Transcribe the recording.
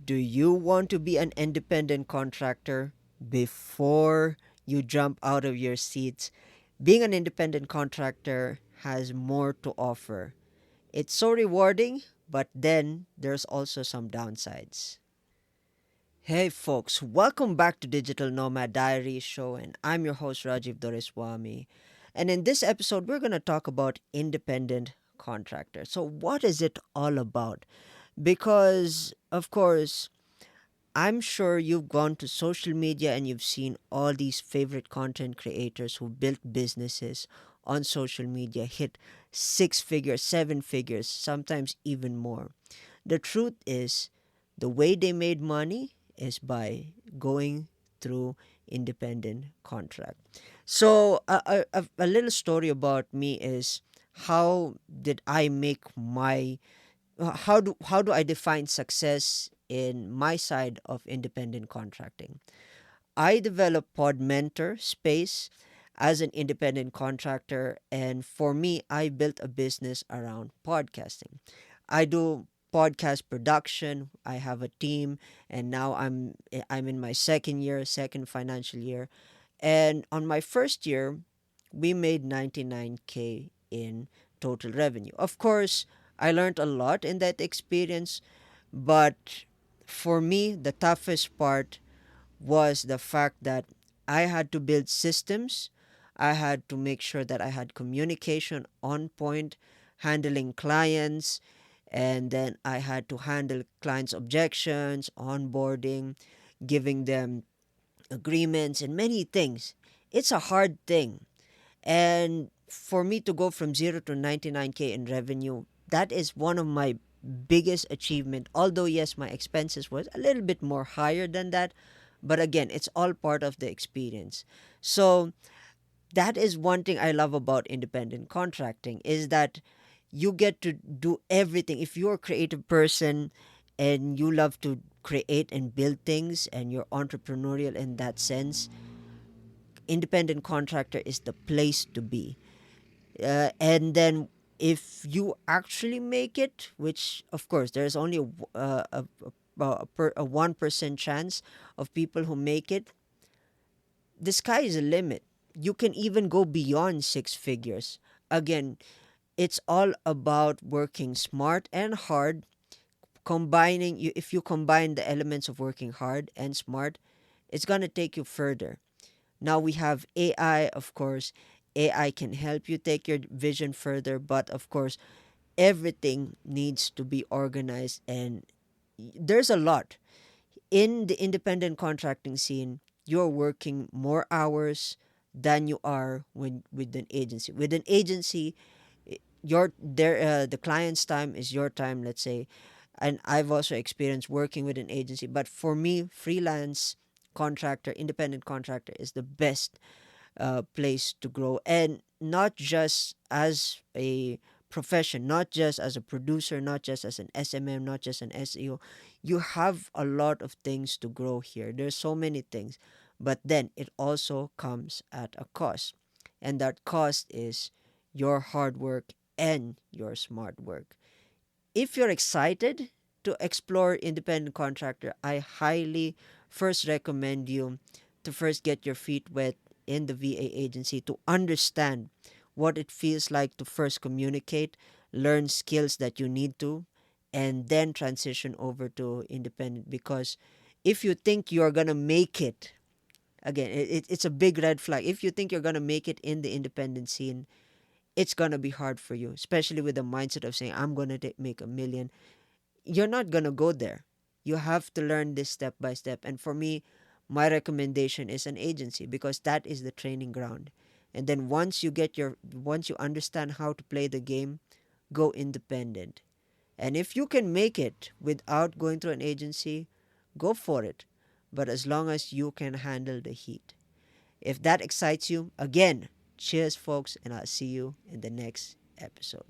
Do you want to be an independent contractor? Before you jump out of your seats, being an independent contractor has more to offer. It's so rewarding, but then there's also some downsides. Hey folks, welcome back to Digital Nomad Diary Show, and I'm your host Rajiv Doreswamy. And in this episode, we're going to talk about independent contractors. So, what is it all about? Because, of course, I'm sure you've gone to social media and you've seen all these favorite content creators who built businesses on social media hit six figures, seven figures, sometimes even more. The truth is, the way they made money is by going through independent contract. So, a little story about me is how did I make my how do I define success in my side of independent contracting? I developed Pod Mentor Space as an independent contractor, and for me, I built a business around podcasting. I do podcast production. I have a team, and now I'm in my second year, second financial year, and on my first year, we made 99K in total revenue. Of course, I learned a lot in that experience, but for me, the toughest part was the fact that I had to build systems. I had to make sure that I had communication on point, handling clients, and then I had to handle clients' objections, onboarding, giving them agreements, and many things. It's a hard thing. And for me to go from 0 to 99K in revenue, that is one of my biggest achievement. Although yes, my expenses was a little bit more higher than that, but again, it's all part of the experience. So that is one thing I love about independent contracting is that you get to do everything. If you're a creative person and you love to create and build things and you're entrepreneurial in that sense, independent contractor is the place to be. And then if you actually make it, which of course there's only a 1% chance of people who make it, the sky is a limit. You can even go beyond six figures. Again, it's all about working smart and hard, combining you. If you combine the elements of working hard and smart, it's going to take you further. Now we have AI, of course. AI can help you take your vision further, but of course, everything needs to be organized, and there's a lot. In the independent contracting scene, you're working more hours than you are when with an agency. With an agency, the client's time is your time, let's say. And I've also experienced working with an agency, but for me, freelance contractor, independent contractor is the best place to grow, and not just as a profession, not just as a producer, not just as an SMM, not just an SEO. You have a lot of things to grow here. There's so many things, but then it also comes at a cost, and that cost is your hard work and your smart work. If you're excited to explore independent contractor, I highly first recommend you to first get your feet wet in the VA agency to understand what it feels like to first communicate, learn skills that you need to, and then transition over to independent. Because if you think you're going to make it, again, it's a big red flag. If you think you're going to make it in the independent scene, it's going to be hard for you, especially with the mindset of saying, I'm going to make a million. You're not going to go there. You have to learn this step by step. And for me, my recommendation is an agency because that is the training ground. And then once you understand how to play the game, go independent. And if you can make it without going through an agency, go for it. But as long as you can handle the heat. If that excites you, again, cheers, folks, and I'll see you in the next episode.